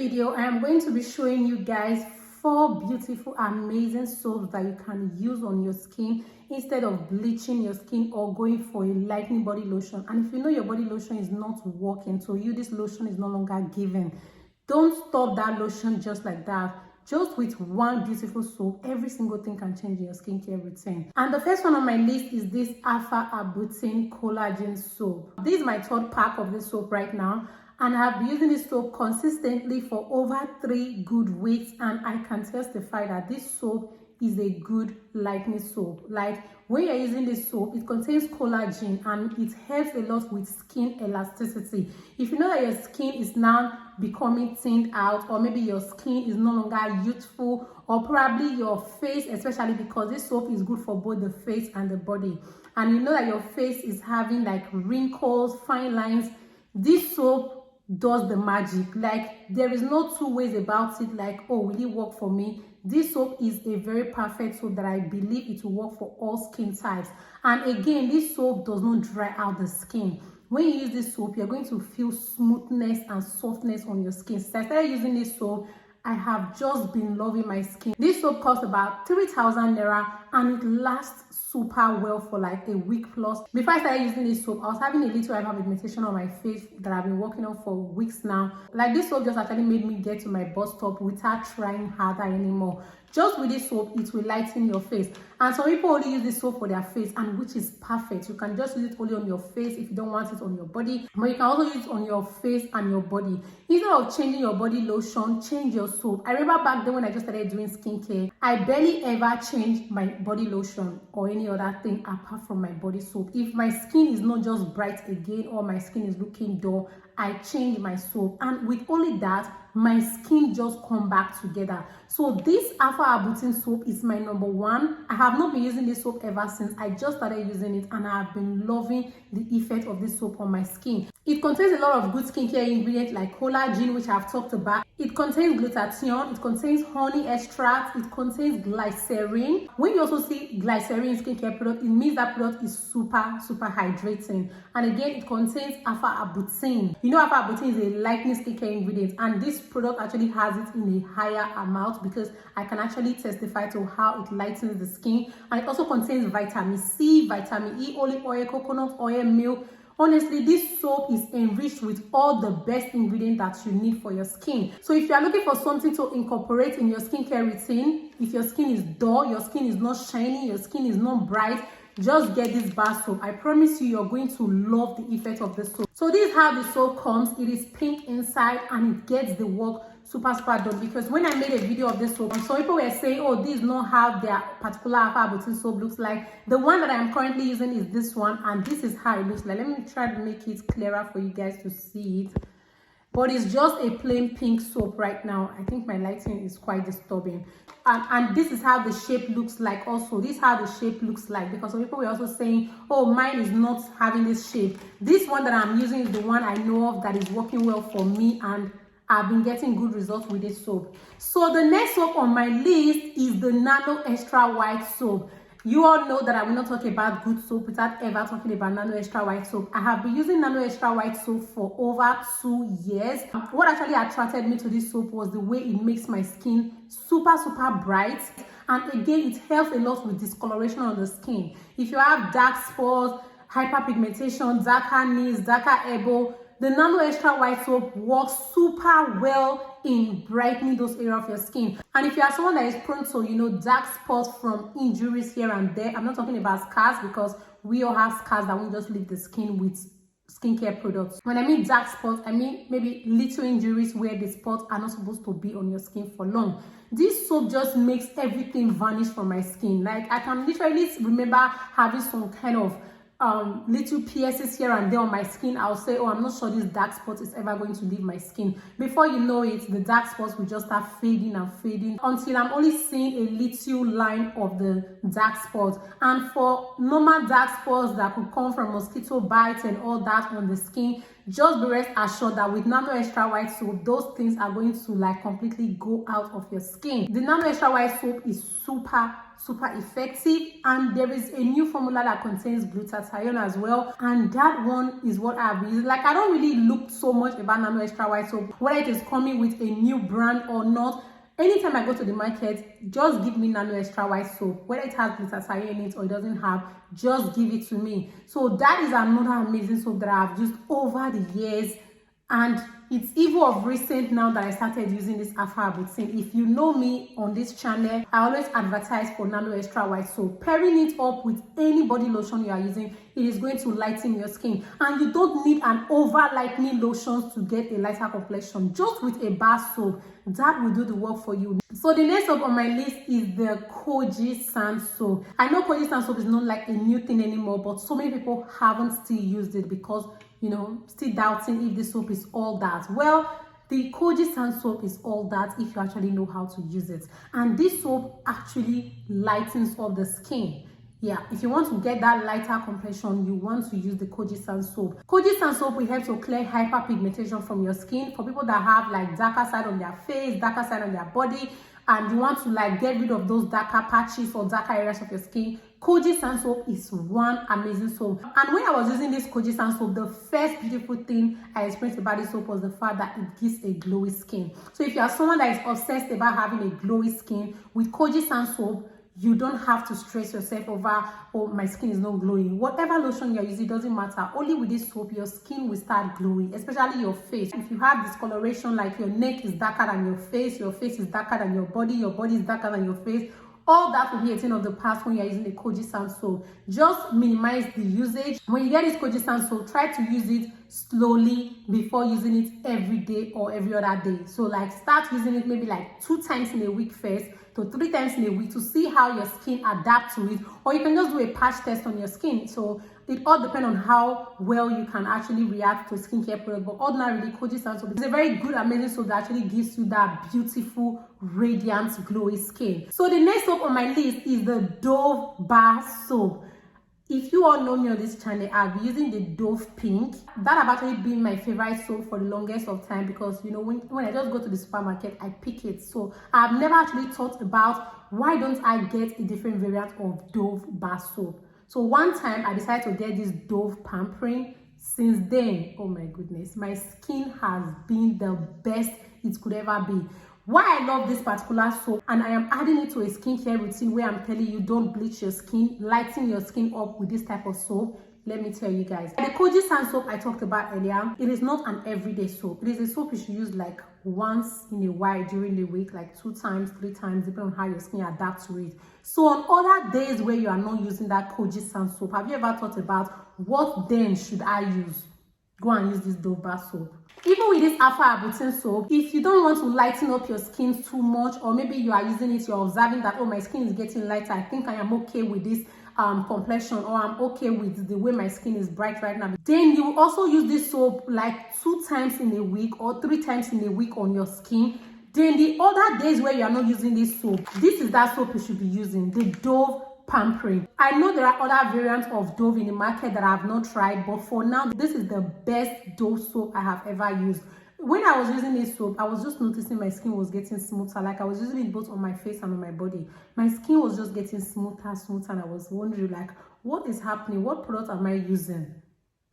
video, I am going to be showing you guys 4 beautiful, amazing soaps that you can use on your skin instead of bleaching your skin or going for a lightening body lotion. And if you know your body lotion is not working, so you this lotion is no longer given, don't stop that lotion just like that. Just with one beautiful soap, every single thing can change your skincare routine. And the first one on my list is this hyperpigmentation collagen soap. This is my 3rd pack of this soap right now, and I have been using this soap consistently for over 3 good weeks, and I can testify that this soap is a good lightening soap. Like when you're using this soap, it contains collagen and it helps a lot with skin elasticity. If you know that your skin is now becoming thinned out, or maybe your skin is no longer youthful, or probably your face, especially because this soap is good for both the face and the body, and you know that your face is having like wrinkles, fine lines, this soap does the magic. Like there is no 2 ways about it, like, oh, will it work for me? This soap is a very perfect soap that I believe it will work for all skin types. And again, this soap does not dry out the skin. When you use this soap, you're going to feel smoothness and softness on your skin. Since I started using this soap, I have just been loving my skin. This soap costs about 3,000 naira and it lasts super well for like a week plus. Before I started using this soap, I was having a little hyperpigmentation on my face that I've been working on for weeks now. Like this soap just actually made me get to my bus stop without trying harder anymore. Just with this soap, it will lighten your face. And some people only use this soap for their face, and which is perfect. You can just use it only on your face if you don't want it on your body, but you can also use it on your face and your body. Instead of changing your body lotion, change your soap. I remember back then when I just started doing skincare, I barely ever changed my body lotion or any other thing apart from my body soap. If my skin is not just bright again or my skin is looking dull, I change my soap, and with only that, my skin just come back together. So this hyperpigmentation soap is my number 1. I have not been using this soap ever since. I just started using it, and I have been loving the effect of this soap on my skin. It contains a lot of good skincare ingredients like collagen, which I've talked about. It contains glutathione, it contains honey extract, it contains glycerin. When you also see glycerin in skincare product, it means that product is super hydrating. And again, it contains hyperpigmentation. You know, hyperpigmentation is a lightening skincare ingredient, and this product actually has it in a higher amount because I can actually testify to how it lightens the skin. And it also contains vitamin C, vitamin E, olive oil, coconut oil, milk. Honestly, this soap is enriched with all the best ingredients that you need for your skin. So if you are looking for something to incorporate in your skincare routine, if your skin is dull, your skin is not shiny, your skin is not bright, just get this bar soap. I promise you, you're going to love the effect of the soap. So this is how the soap comes. It is pink inside and it gets the work super done. Because when I made a video of this soap, some people were saying, oh, this is not how their particular hyperpigmentation soap looks like. The one that I am currently using is this one, and this is how it looks like. Let me try to make it clearer for you guys to see it. But it's just a plain pink soap right now. I think my lighting is quite disturbing. And this is how the shape looks like also. This is how the shape looks like, because some people were also saying, oh, mine is not having this shape. This one that I'm using is the one I know of that is working well for me, and I've been getting good results with this soap. So the next soap on my list is the Nano Extra White soap. You all know that I will not talk about good soap without ever talking about Nano Extra White soap. I have been using Nano Extra White soap for over 2 years. What actually attracted me to this soap was the way it makes my skin super bright. And again, it helps a lot with discoloration on the skin. If you have dark spots, hyperpigmentation, darker knees, darker elbow, the Nano Extra White soap works super well in brightening those areas of your skin. And if you are someone that is prone to, you know, dark spots from injuries here and there, I'm not talking about scars, because we all have scars that won't just leave the skin with skincare products. When I mean dark spots, I mean maybe little injuries where the spots are not supposed to be on your skin for long. This soap just makes everything vanish from my skin. Like I can literally remember having some kind of little pierces here and there on my skin. I'll say, oh, I'm not sure this dark spot is ever going to leave my skin. Before you know it, the dark spots will just start fading until I'm only seeing a little line of the dark spots. And for normal dark spots that could come from mosquito bites and all that on the skin, just be rest assured that with Nano Extra White soap, those things are going to like completely go out of your skin. The Nano Extra White soap is super effective, and there is a new formula that contains glutathione as well, and that one is what I've used. Like, I don't really look so much about Nano Extra White soap, whether it is coming with a new brand or not. Anytime I go to the market, just give me Nano Extra White soap, whether it has glutathione in it or it doesn't have, just give it to me. So that is another amazing soap that I've used over the years, and it's even of recent now that I started using this hyperpigmentation. If you know me on this channel, I always advertise for Nano Extra White soap. Pairing it up with any body lotion you are using, it is going to lighten your skin, and you don't need an over lightening lotion to get a lighter complexion. Just with a bar soap, that will do the work for you. So the next soap on my list is the Koji Sand soap. I know Koji Sand soap is not like a new thing anymore, but so many people haven't still used it because, you know, still doubting if this soap is all that. Well, the Koji Sand soap is all that if you actually know how to use it. And this soap actually lightens up the skin. Yeah, if you want to get that lighter complexion, you want to use the Koji Sand soap. Koji Sand soap will help to clear hyperpigmentation from your skin. For people that have like darker side on their face, darker side on their body, and you want to like get rid of those darker patches or darker areas of your skin, Koji Sand soap is one amazing soap. And when I was using this Koji Sand soap, the first beautiful thing I experienced about this soap was the fact that it gives a glowy skin. So if you are someone that is obsessed about having a glowy skin, with Koji Sand soap, you don't have to stress yourself over, oh, my skin is not glowing. Whatever lotion you're using, doesn't matter. Only with this soap, your skin will start glowing, especially your face. If you have discoloration, like your neck is darker than your face is darker than your body is darker than your face, all that will be a thing of the past when you're using the Koji Sand soap. Just minimize the usage. When you get this Koji Sand soap, try to use it slowly before using it every day or every other day. So like start using it maybe like 2 times in a week first to 3 times in a week to see how your skin adapts to it, or you can just do a patch test on your skin. So it all depends on how well you can actually react to skincare products. But ordinarily, Koji Sand soap is a very good, amazing soap that actually gives you that beautiful, radiant, glowy skin. So the next soap on my list is the Dove Bar Soap. If you all know me on this channel, I've been using the Dove Pink. That have actually been my favorite soap for the longest of time, because you know, when I just go to the supermarket, I pick it. So I've never actually thought about why don't I get a different variant of Dove Bar Soap. So one time I decided to get this Dove Pampering. Since then, oh my goodness, my skin has been the best it could ever be. Why I love this particular soap, and I am adding it to a skincare routine where I'm telling you don't bleach your skin, lighten your skin up with this type of soap. Let me tell you guys, the Koji Sand soap I talked about earlier, it is not an everyday soap. It is a soap you should use like once in a while during the week, like 2 times, 3 times, depending on how your skin adapts to it. So on other days where you are not using that Koji Sand soap, have you ever thought about what then should I use? Go and use this Dove Bar soap. Even with this hyperpigmentation soap, if you don't want to lighten up your skin too much, or maybe you are using it, you're observing that, oh, my skin is getting lighter, I think I am okay with this complexion, or I'm okay with the way my skin is bright right now, then you also use this soap like 2 times in a week or 3 times in a week on your skin. Then the other days where you are not using this soap, this is that soap you should be using, the Dove Pampering. I know there are other variants of Dove in the market that I have not tried, but for now, this is the best Dove soap I have ever used. When I was using this soap, I was just noticing my skin was getting smoother. Like I was using it both on my face and on my body. My skin was just getting smoother, and I was wondering like, what is happening? What product am I using?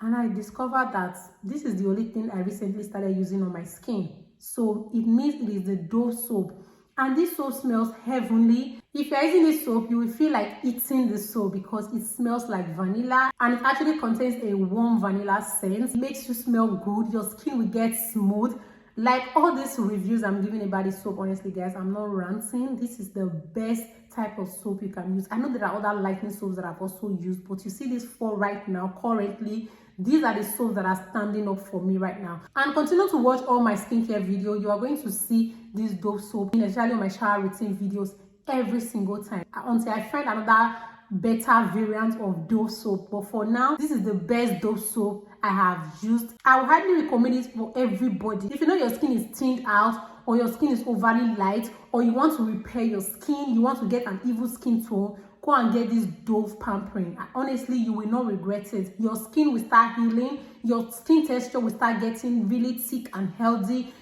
And I discovered that this is the only thing I recently started using on my skin. So it means it is the Dove soap. And this soap smells heavenly. If you're using this soap, you will feel like eating the soap because it smells like vanilla, and it actually contains a warm vanilla scent. It makes you smell good. Your skin will get smooth. Like all these reviews I'm giving about this soap, honestly guys, I'm not ranting. This is the best type of soap you can use. I know there are other lightening soaps that I've also used, but you see these 4 right now currently. These are the soaps that are standing up for me right now. And continue to watch all my skincare videos. You are going to see this Dove soap, especially on my shower routine videos, every single time until I find another better variant of Dove soap. But for now, this is the best Dove soap I have used. I would highly recommend it for everybody. If you know your skin is thinned out, or your skin is overly light, or you want to repair your skin, you want to get an even skin tone, go and get this Dove pampering. Honestly, you will not regret it. Your skin will start healing, your skin texture will start getting really thick and healthy.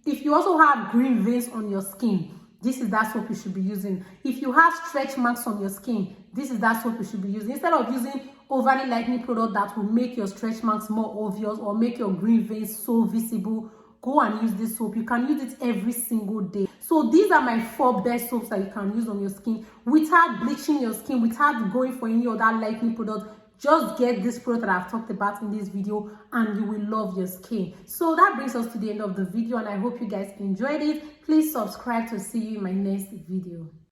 If you also have green veins on your skin, this is that soap you should be using. If you have stretch marks on your skin, this is that soap you should be using. Instead of using overly lightening product that will make your stretch marks more obvious or make your green veins so visible, go and use this soap. You can use it every single day. So these are my 4 best soaps that you can use on your skin without bleaching your skin, without going for any other lightening product. Just get this product that I've talked about in this video and you will love your skin. So that brings us to the end of the video, and I hope you guys enjoyed it. Please subscribe to see you in my next video.